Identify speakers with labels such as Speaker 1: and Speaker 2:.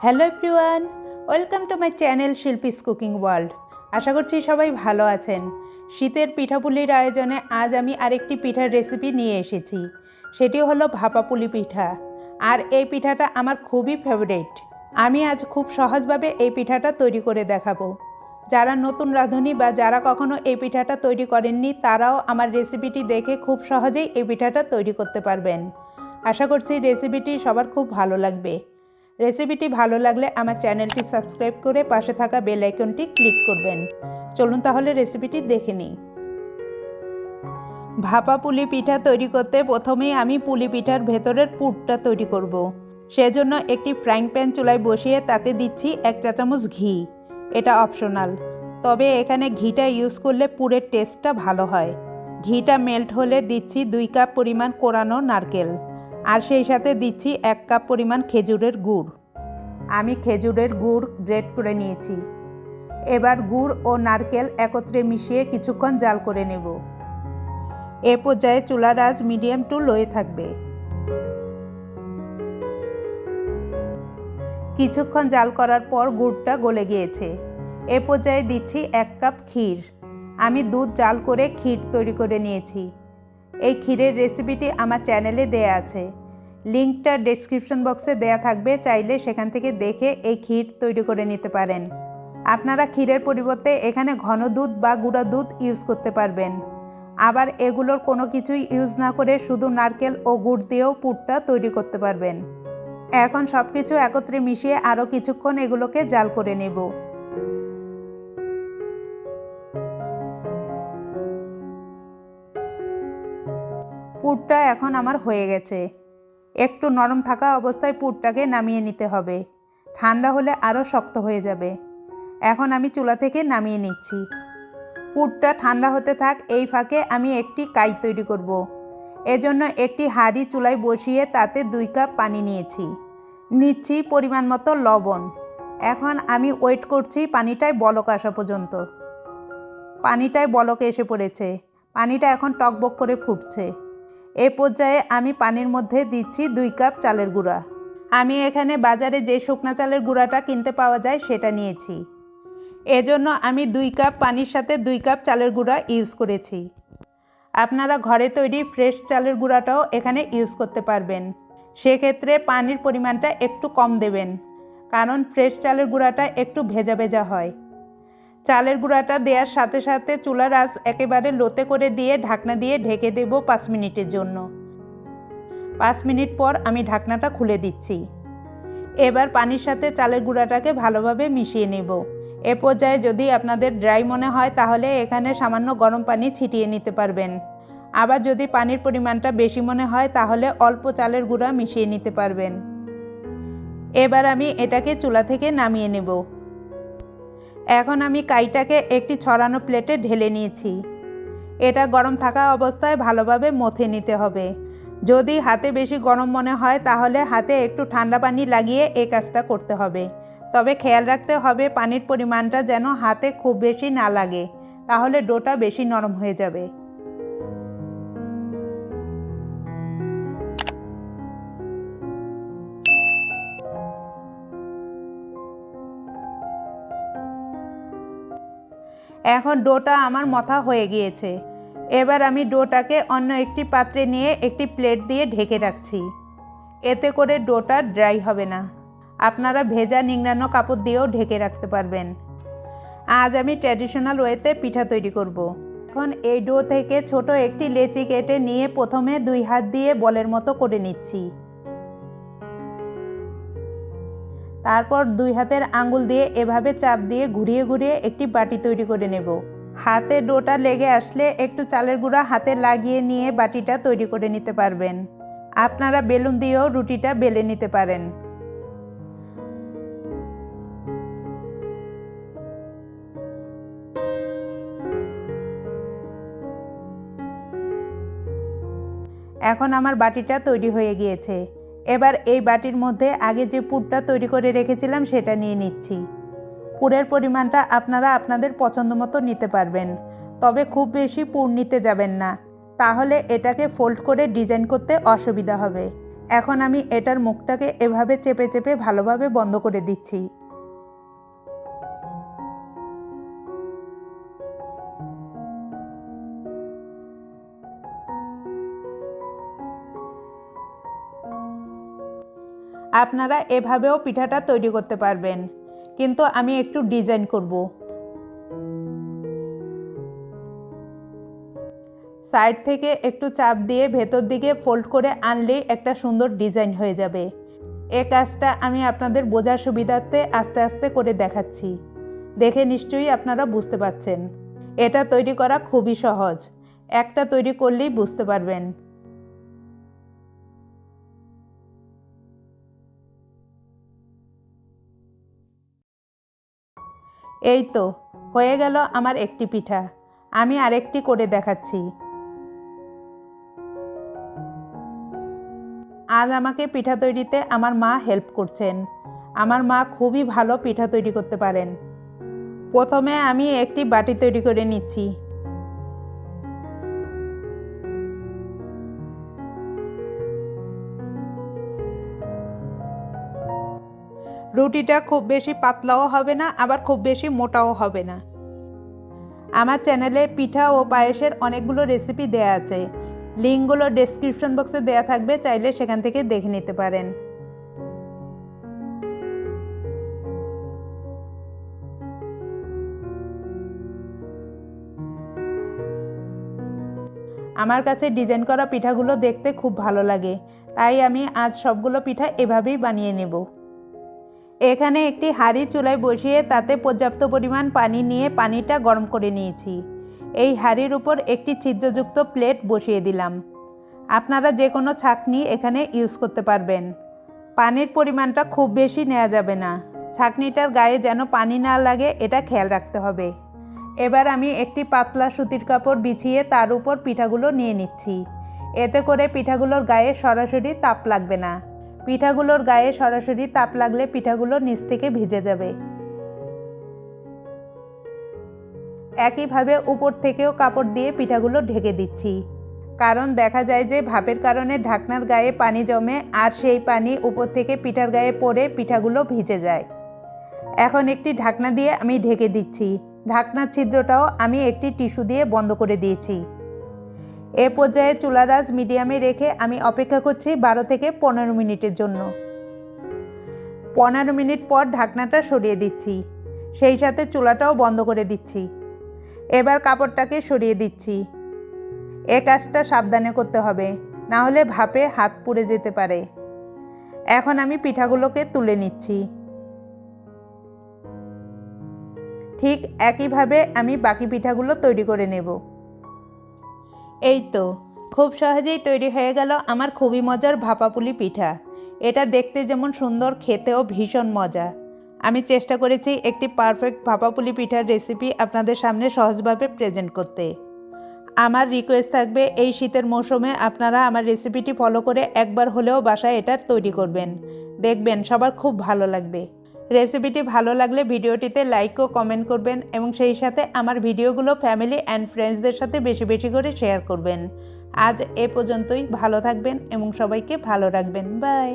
Speaker 1: Hello everyone, welcome to my channel Shilpi's cooking world. আশা করছি সবাই ভালো আছেন। শীতের পিঠাপুলির আয়োজনে আজ আমি আরেকটি পিঠার রেসিপি নিয়ে এসেছি। সেটি হলো ভাপা পুলি পিঠা। আর এই পিঠাটা আমার খুবই ফেভারিট। আমি আজ খুব সহজভাবে এই পিঠাটা তৈরি করে দেখাবো। যারা নতুন রাঁধুনি বা যারা কখনো এই পিঠাটা তৈরি করেননি তারাও আমার রেসিপিটি দেখে খুব সহজেই এই পিঠাটা তৈরি করতে পারবেন। আশা করছি রেসিপিটি সবার খুব ভালো লাগবে। রেসিপিটি ভালো লাগলে আমার চ্যানেলটি সাবস্ক্রাইব করে পাশে থাকা বেল আইকনটি ক্লিক করবেন। চলুন তাহলে রেসিপিটি দেখে নিই। ভাপা পুলি পিঠা তৈরি করতে প্রথমেই আমি পুলি পিঠার ভেতরের পুরটা তৈরি করব। সেজন্য একটি ফ্রাইং প্যান চুলায় বসিয়ে তাতে দিচ্ছি 1 চা চামচ ঘি। এটা অপশনাল, তবে এখানে ঘিটা ইউজ করলে পুরের টেস্টটা ভালো হয়। ঘিটা মেল্ট হলে দিচ্ছি 2 কাপ পরিমাণ কোরানো নারকেল, আর সেই সাথে দিচ্ছি 1 কাপ পরিমাণ খেজুরের গুড়। আমি খেজুরের গুড় গ্রেট করে নিয়েছি। এবার গুড় ও নারকেল একত্রে মিশিয়ে কিছুক্ষণ জাল করে নেব। এ পর্যায়ে চুলার আঁচ মিডিয়াম টু লোয়ে থাকবে। কিছুক্ষণ জাল করার পর গুড়টা গলে গিয়েছে। এ পর্যায়ে দিচ্ছি 1 কাপ ক্ষীর। আমি দুধ জাল করে ক্ষীর তৈরি করে নিয়েছি। এই ক্ষীরের রেসিপিটি আমার চ্যানেলে দেয়া আছে, লিঙ্কটা ডেসক্রিপশন বক্সে দেয়া থাকবে, চাইলে সেখান থেকে দেখে এই ক্ষীর তৈরি করে নিতে পারেন। আপনারা ক্ষীরের পরিবর্তে এখানে ঘন দুধ বা গুঁড়া দুধ ইউজ করতে পারবেন। আবার এগুলোর কোনো কিছুই ইউজ না করে শুধু নারকেল ও গুড় দিয়েও পুরটা তৈরি করতে পারবেন। এখন সব কিছু একত্রে মিশিয়ে আরও কিছুক্ষণ এগুলোকে জাল করে নেব। পুরটা এখন আমার হয়ে গেছে। একটু নরম থাকা অবস্থায় পুরটাকে নামিয়ে নিতে হবে, ঠান্ডা হলে আরও শক্ত হয়ে যাবে। এখন আমি চুলা থেকে নামিয়ে নিচ্ছি। পুরটা ঠান্ডা হতে থাক, এই ফাঁকে আমি একটি কাই তৈরি করব। এজন্য একটি হাঁড়ি চুলায় বসিয়ে তাতে 2 কাপ পানি নিচ্ছি পরিমাণ মতো লবণ। এখন আমি ওয়েট করছি পানিটায় বলক আসা পর্যন্ত। পানিটায় বলক এসে পড়েছে, পানিটা এখন টকবক করে ফুটছে। এ পর্যায়ে আমি পানির মধ্যে দিচ্ছি 2 কাপ চালের গুঁড়া। আমি এখানে বাজারে যে শুকনা চালের গুঁড়াটা কিনতে পাওয়া যায় সেটা নিয়েছি। এজন্য আমি 2 কাপ পানির সাথে 2 কাপ চালের গুঁড়া ইউজ করেছি। আপনারা ঘরে তৈরি ফ্রেশ চালের গুঁড়াটাও এখানে ইউজ করতে পারবেন। সেক্ষেত্রে পানির পরিমাণটা একটু কম দেবেন, কারণ ফ্রেশ চালের গুঁড়াটা একটু ভেজা ভেজা হয়। চালের গুঁড়াটা দেওয়ার সাথে সাথে চুলার আঁচ একেবারে লোতে করে দিয়ে ঢাকনা দিয়ে ঢেকে দেব 5 মিনিটের জন্য। 5 মিনিট পর আমি ঢাকনাটা খুলে দিচ্ছি। এবার পানির সাথে চালের গুঁড়াটাকে ভালোভাবে মিশিয়ে নেব। এ পর্যায়ে যদি আপনাদের ড্রাই মনে হয় তাহলে এখানে সামান্য গরম পানি ছিটিয়ে নিতে পারবেন। আবার যদি পানির পরিমাণটা বেশি মনে হয় তাহলে অল্প চালের গুঁড়া মিশিয়ে নিতে পারবেন। এবার আমি এটাকে চুলা থেকে নামিয়ে নেব। এখন আমি কাইটাকে একটি ছড়ানো প্লেটে ঢেলে নিয়েছি। এটা গরম থাকা অবস্থায় ভালোভাবে মথে নিতে হবে। যদি হাতে বেশি গরম মনে হয় তাহলে হাতে একটু ঠান্ডা পানি লাগিয়ে এই কাজটা করতে হবে। তবে খেয়াল রাখতে হবে পানির পরিমাণটা যেন হাতে খুব বেশি না লাগে, তাহলে ডোটা বেশি নরম হয়ে যাবে। এখন ডোটা আমার মথা হয়ে গিয়েছে। এবার আমি ডোটাকে অন্য একটি পাত্রে নিয়ে একটি প্লেট দিয়ে ঢেকে রাখছি। এতে করে ডোটা ড্রাই হবে না। আপনারা ভেজা নিংড়ানো কাপড় দিয়েও ঢেকে রাখতে পারবেন। আজ আমি ট্র্যাডিশনাল ওয়েতে পিঠা তৈরি করব। এখন এই ডো থেকে ছোট একটি লেচি কেটে নিয়ে প্রথমে 2 হাত দিয়ে বলের মতো করে নিচ্ছি। তারপর 2 হাতের আঙ্গুল দিয়ে এভাবে চাপ দিয়ে ঘুরিয়ে ঘুরিয়ে একটি বাটি তৈরি করে নেব। হাতে ডোটা লেগে আসলে একটু চালের গুঁড়া হাতে লাগিয়ে নিয়ে বাটিটা তৈরি করে নিতে পারবেন। আপনারা বেলুন দিয়েও রুটিটা বেলে নিতে পারেন। এখন আমার বাটিটা তৈরি হয়ে গিয়েছে। এবার এই বাটির মধ্যে আগে যে পুরটা তৈরি করে রেখেছিলাম সেটা নিয়ে নিচ্ছি। পুরের পরিমাণটা আপনারা আপনাদের পছন্দ মতো নিতে পারবেন, তবে খুব বেশি পুর নিতে যাবেন না, তাহলে এটাকে ফোল্ড করে ডিজাইন করতে অসুবিধা হবে। এখন আমি এটার মুখটাকে এভাবে চেপে চেপে ভালোভাবে বন্ধ করে দিচ্ছি। আপনারা এভাবেও পিঠাটা তৈরি করতে পারবেন, কিন্তু আমি একটু ডিজাইন করব। সাইড থেকে একটু চাপ দিয়ে ভেতর দিকে ফোল্ড করে আনলেই একটা সুন্দর ডিজাইন হয়ে যাবে। এই কাজটা আমি আপনাদের বোঝার সুবিধার্থে আস্তে আস্তে করে দেখাচ্ছি। দেখে নিশ্চয়ই আপনারা বুঝতে পারছেন। এটা তৈরি করা খুবই সহজ, একটা তৈরি করলেই বুঝতে পারবেন। এই তো হয়ে গেল আমার একটি পিঠা। আমি আরেকটি করে দেখাচ্ছি। আজ আমাকে পিঠা তৈরিতে আমার মা হেল্প করছেন। আমার মা খুবই ভালো পিঠা তৈরি করতে পারেন। প্রথমে আমি একটি বাটি তৈরি করে নিচ্ছি। রুটিটা খুব বেশি পাতলাও হবে না, আবার খুব বেশি মোটাও হবে না। আমার চ্যানেলে পিঠা ও পায়েসের অনেকগুলো রেসিপি দেয়া আছে, লিঙ্কগুলো ডেসক্রিপশন বক্সে দেয়া থাকবে, চাইলে সেখান থেকে দেখে নিতে পারেন। আমার কাছে ডিজাইন করা পিঠাগুলো দেখতে খুব ভালো লাগে, তাই আমি আজ সবগুলো পিঠা এভাবেই বানিয়ে নেব। এখানে একটি হাঁড়ি চুলায় বসিয়ে তাতে পর্যাপ্ত পরিমাণ পানি নিয়ে পানিটা গরম করে নিয়েছি। এই হাঁড়ির উপর একটি ছিদ্রযুক্ত প্লেট বসিয়ে দিলাম। আপনারা যে কোনো ছাঁকনি এখানে ইউজ করতে পারবেন। পানির পরিমাণটা খুব বেশি নেওয়া যাবে না, ছাঁকনিটার গায়ে যেন পানি না লাগে এটা খেয়াল রাখতে হবে। এবার আমি একটি পাতলা সুতির কাপড় বিছিয়ে তার উপর পিঠাগুলো নিয়ে নিচ্ছি। এতে করে পিঠাগুলোর গায়ে সরাসরি তাপ লাগবে না। পিঠাগুলোর গায়ে সরাসরি তাপ লাগলে পিঠাগুলো নিচ থেকে ভিজে যাবে। একইভাবে উপর থেকেও কাপড় দিয়ে পিঠাগুলো ঢেকে দিচ্ছি, কারণ দেখা যায় যে ভাপের কারণে ঢাকনার গায়ে পানি জমে আর সেই পানি উপর থেকে পিঠার গায়ে পড়ে পিঠাগুলো ভিজে যায়। এখন একটি ঢাকনা দিয়ে আমি ঢেকে দিচ্ছি। ঢাকনার ছিদ্রটাও আমি একটি টিস্যু দিয়ে বন্ধ করে দিয়েছি। এ পর্যায়ে চুলার আঁচ মিডিয়ামে রেখে আমি অপেক্ষা করছি 12 থেকে 15 মিনিটের জন্য। 15 মিনিট পর ঢাকনাটা সরিয়ে দিচ্ছি, সেই সাথে চুলাটাও বন্ধ করে দিচ্ছি। এবার কাপড়টাকে সরিয়ে দিচ্ছি। এ কাজটা সাবধানে করতে হবে, না হলে ভাপে হাত পুড়ে যেতে পারে। এখন আমি পিঠাগুলোকে তুলে নিচ্ছি। ঠিক একইভাবে আমি বাকি পিঠাগুলো তৈরি করে নেব। এই তো খুব সহজেই তৈরি হয়ে গেল আমার খুবই মজার ভাপা পুলি পিঠা। এটা দেখতে যেমন সুন্দর, খেতেও ভীষণ মজা। আমি চেষ্টা করেছি একটি পারফেক্ট ভাপা পুলি পিঠার রেসিপি আপনাদের সামনে সহজভাবে প্রেজেন্ট করতে। আমার রিকোয়েস্ট থাকবে এই শীতের মৌসুমে আপনারা আমার রেসিপিটি ফলো করে একবার হলেও বাসায় এটা তৈরি করবেন। দেখবেন সবার খুব ভালো লাগবে। রেসিপিটি ভালো লাগলে ভিডিওটিতে লাইক ও কমেন্ট করবেন এবং সেই সাথে আমার ভিডিওগুলো ফ্যামিলি অ্যান্ড ফ্রেন্ডসদের সাথে বেশি বেশি করে শেয়ার করবেন। আজ এ পর্যন্তই। ভালো থাকবেন এবং সবাইকে ভালো রাখবেন। বাই।